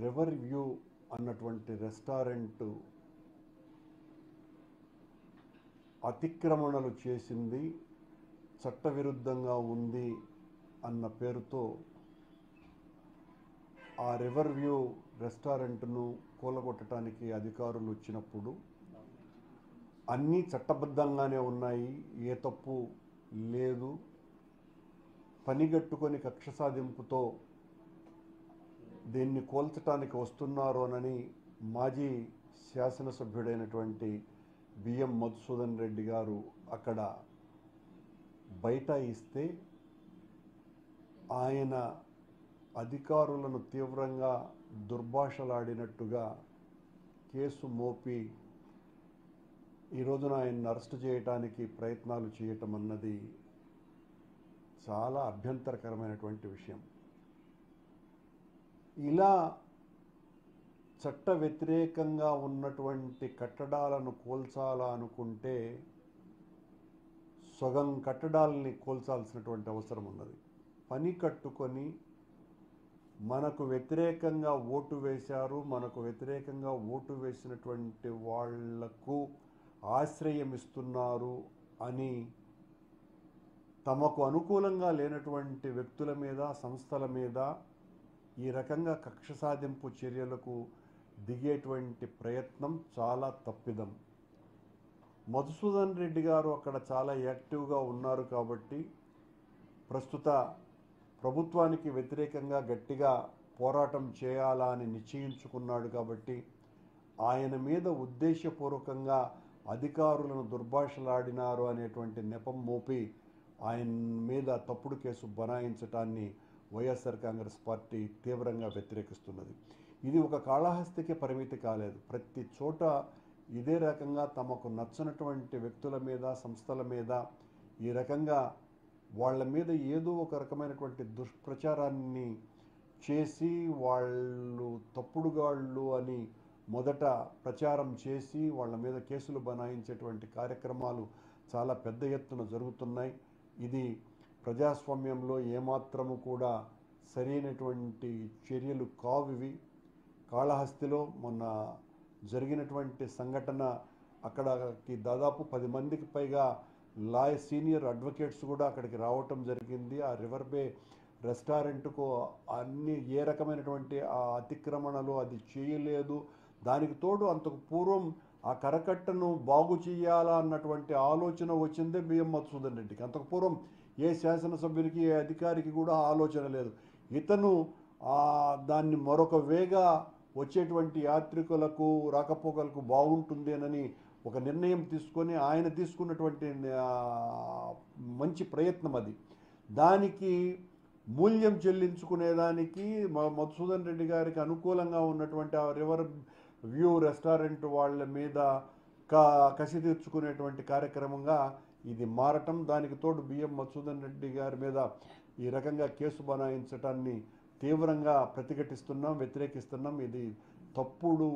River view అన్నటువంటి restaurant అతిక్రమణలు చేసింది, చట్టవిరుద్ధంగా ఉంది అన్న పేరుతో ఆ రివర్ వ్యూ రెస్టారెంట్ను కూలగొట్టడానికి అధికారులు వచ్చినప్పుడు అన్నీ చట్టబద్ధంగానే ఉన్నాయి, ఏ తప్పు లేదు, పనిగట్టుకొని కక్ష సాధింపుతో దీన్ని కోల్చటానికి వస్తున్నారోనని మాజీ శాసనసభ్యుడైనటువంటి బిఎం మధుసూదన్ రెడ్డి గారు అక్కడ బైఠాయిస్తే ఆయన అధికారులను తీవ్రంగా దుర్భాషలాడినట్టుగా కేసు మోపి ఈ రోజున ఆయన్ని అరెస్ట్ చేయడానికి ప్రయత్నాలు చేయటం అన్నది చాలా అభ్యంతరకరమైనటువంటి విషయం. ఇలా చట్ట వ్యతిరేకంగా ఉన్నటువంటి కట్టడాలను కూల్చాలా అనుకుంటే సగం కట్టడాలని కూల్చాల్సినటువంటి అవసరం ఉన్నది. పని కట్టుకొని మనకు వ్యతిరేకంగా ఓటు వేశారు, మనకు వ్యతిరేకంగా ఓటు వేసినటువంటి వాళ్లకు ఆశ్రయం ఇస్తున్నారు అని తమకు అనుకూలంగా లేనటువంటి వ్యక్తుల మీద, సంస్థల మీద ఈ రకంగా కక్ష సాధింపు చర్యలకు దిగేటువంటి ప్రయత్నం చాలా తప్పిదం. మధుసూదన్ రెడ్డి గారు అక్కడ చాలా యాక్టివ్గా ఉన్నారు కాబట్టి, ప్రస్తుత ప్రభుత్వానికి వ్యతిరేకంగా గట్టిగా పోరాటం చేయాలా అని నిశ్చయించుకున్నాడు కాబట్టి ఆయన మీద ఉద్దేశపూర్వకంగా అధికారులను దుర్భాషలాడినారు అనేటువంటి నెపం మోపి ఆయన మీద తప్పుడు కేసు బనాయించటాన్ని వైఎస్ఆర్ కాంగ్రెస్ పార్టీ తీవ్రంగా వ్యతిరేకిస్తున్నది. ఇది ఒక కాళహస్తికి పరిమితి కాలేదు, ప్రతి చోట ఇదే రకంగా తమకు నచ్చనటువంటి వ్యక్తుల మీద, సంస్థల మీద ఈ రకంగా వాళ్ళ మీద ఏదో ఒక రకమైనటువంటి దుష్ప్రచారాన్ని చేసి వాళ్ళు తప్పుడుగాళ్ళు అని మొదట ప్రచారం చేసి వాళ్ళ మీద కేసులు బనాయించేటువంటి కార్యక్రమాలు చాలా పెద్ద ఎత్తున జరుగుతున్నాయి. ఇది ప్రజాస్వామ్యంలో ఏమాత్రము కూడా సరైనటువంటి చర్యలు కావివి. కాళహస్తిలో మొన్న జరిగినటువంటి సంఘటన, అక్కడికి దాదాపు 10 మందికి పైగా సీనియర్ అడ్వకేట్స్ కూడా అక్కడికి రావటం జరిగింది. ఆ రివర్ బే రెస్టారెంట్కు అన్ని ఏ రకమైనటువంటి ఆ అతిక్రమణలు అది చేయలేదు. దానికి తోడు అంతకు పూర్వం ఆ కరకట్టను బాగు చేయాలా అన్నటువంటి ఆలోచన వచ్చిందే బిఎం మధుసూదన్ రెడ్డికి. అంతకు పూర్వం ఏ శాసనసభ్యునికి, ఏ అధికారికి కూడా ఆలోచన లేదు. ఇతను దాన్ని మరొక వేగా వచ్చేటువంటి యాత్రికులకు, రాకపోకలకు బాగుంటుందేనని ఒక నిర్ణయం తీసుకొని ఆయన తీసుకున్నటువంటి మంచి ప్రయత్నం అది. దానికి మూల్యం చెల్లించుకునేదానికి మధుసూదన్ రెడ్డి గారికి అనుకూలంగా ఉన్నటువంటి ఆ రివర్ వ్యూ రెస్టారెంట్ వాళ్ళ మీద కసి తీర్చుకునేటువంటి కార్యక్రమంగా ఇది మారటం, దానికి తోడు బిఎం మధుసూదన్ రెడ్డి గారి మీద ఈ రకంగా కేసు బనాయించటాన్ని తీవ్రంగా ప్రతిఘటిస్తున్నాం, వ్యతిరేకిస్తున్నాం. ఇది తప్పుడు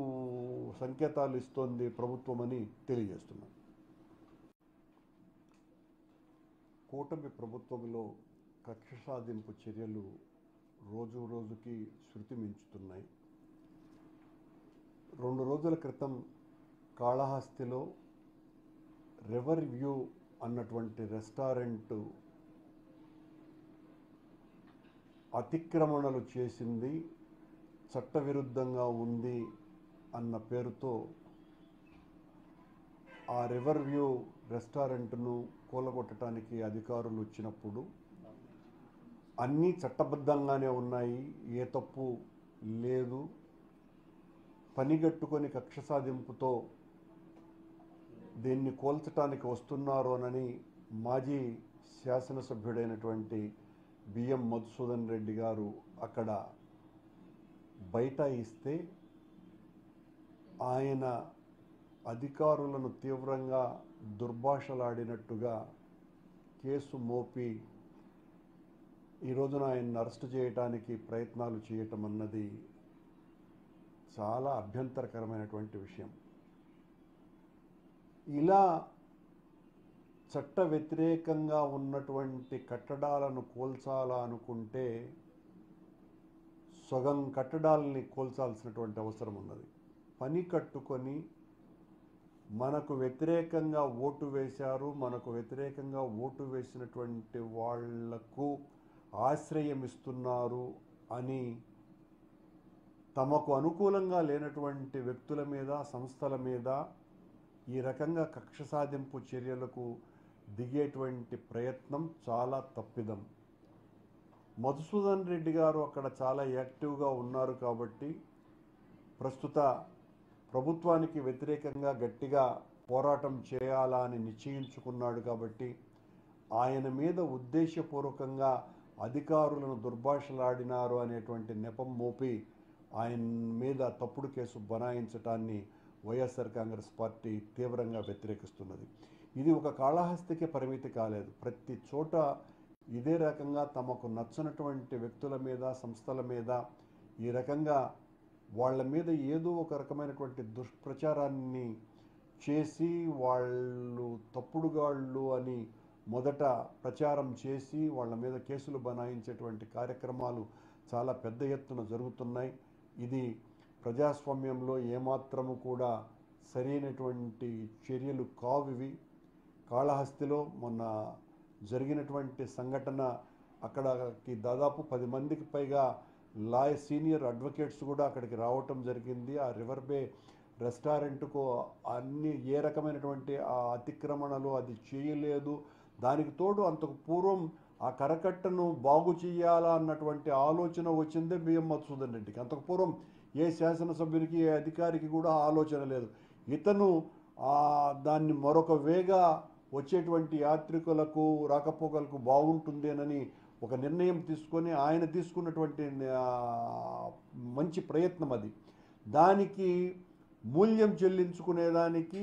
సంకేతాలు ఇస్తోంది ప్రభుత్వం అని తెలియజేస్తున్నాం. కూటమి ప్రభుత్వంలో కక్ష సాధింపు చర్యలు రోజు రోజుకి శృతి మించుతున్నాయి. 2 రోజుల క్రితం కాళహస్తిలో రివర్ వ్యూ అన్నటువంటి రెస్టారెంట్ అతిక్రమణలు చేసింది, చట్టవిరుద్ధంగా ఉంది అన్న పేరుతో ఆ రివర్ వ్యూ రెస్టారెంట్ను కూలగొట్టడానికి అధికారులు వచ్చినప్పుడు అన్నీ చట్టబద్ధంగానే ఉన్నాయి, ఏ తప్పు లేదు, పనిగట్టుకొని కక్ష సాధింపుతో దీన్ని కోల్చటానికి వస్తున్నారోనని మాజీ శాసనసభ్యుడైనటువంటి బిఎం మధుసూదన్ రెడ్డి గారు అక్కడ బైఠాయిస్తే ఆయన అధికారులను తీవ్రంగా దుర్భాషలాడినట్టుగా కేసు మోపి ఈ రోజున ఆయన్ని అరెస్ట్ చేయడానికి ప్రయత్నాలు చేయటం అన్నది చాలా అభ్యంతరకరమైనటువంటి విషయం. ఇలా చట్ట వ్యతిరేకంగా ఉన్నటువంటి కట్టడాలను కూల్చాలా అనుకుంటే సగం కట్టడాలని కూల్చాల్సినటువంటి అవసరం ఉన్నది. పని కట్టుకొని మనకు వ్యతిరేకంగా ఓటు వేశారు, మనకు వ్యతిరేకంగా ఓటు వేసినటువంటి వాళ్లకు ఆశ్రయం ఇస్తున్నారు అని తమకు అనుకూలంగా లేనటువంటి వ్యక్తుల మీద, సంస్థల మీద ఈ రకంగా కక్ష సాధింపు చర్యలకు దిగేటువంటి ప్రయత్నం చాలా తప్పిదం. మధుసూదన్ రెడ్డి గారు అక్కడ చాలా యాక్టివ్గా ఉన్నారు కాబట్టి, ప్రస్తుత ప్రభుత్వానికి వ్యతిరేకంగా గట్టిగా పోరాటం చేయాలా అని నిశ్చయించుకున్నాడు కాబట్టి, ఆయన మీద ఉద్దేశపూర్వకంగా అధికారులను దుర్భాషలాడినారు అనేటువంటి నెపం మోపి ఆయన మీద తప్పుడు కేసు బనాయించటాన్ని వైఎస్ఆర్ కాంగ్రెస్ పార్టీ తీవ్రంగా వ్యతిరేకిస్తున్నది. ఇది ఒక కాళహస్తికి పరిమితి కాలేదు. ప్రతి చోట ఇదే రకంగా తమకు నచ్చనటువంటి వ్యక్తుల మీద, సంస్థల మీద ఈ రకంగా వాళ్ళ మీద ఏదో ఒక రకమైనటువంటి దుష్ప్రచారాన్ని చేసి, వాళ్ళు తప్పుడుగాళ్ళు అని మొదట ప్రచారం చేసి వాళ్ళ మీద కేసులు బనాయించేటువంటి కార్యక్రమాలు చాలా పెద్ద ఎత్తున జరుగుతున్నాయి. ఇది ప్రజాస్వామ్యంలో ఏమాత్రము కూడా సరైనటువంటి చర్యలు కావివి. కాళహస్తిలో మొన్న జరిగినటువంటి సంఘటన, అక్కడికి దాదాపు 10 మందికి పైగా సీనియర్ అడ్వకేట్స్ కూడా అక్కడికి రావటం జరిగింది. ఆ రివర్ బే రెస్టారెంట్కు అన్ని ఏ రకమైనటువంటి ఆ అతిక్రమణలు అది చేయలేదు. దానికి తోడు అంతకు పూర్వం ఆ కరకట్టను బాగు చేయాలా అన్నటువంటి ఆలోచన వచ్చిందే బిఎం మధుసూదన్ రెడ్డికి. అంతకు పూర్వం ఏ శాసనసభ్యునికి, ఏ అధికారికి కూడా ఆలోచన లేదు. ఇతను దాన్ని మరొక వేగా వచ్చేటువంటి యాత్రికులకు, రాకపోకలకు బాగుంటుందేనని ఒక నిర్ణయం తీసుకొని ఆయన తీసుకున్నటువంటి మంచి ప్రయత్నం అది. దానికి మూల్యం చెల్లించుకునేదానికి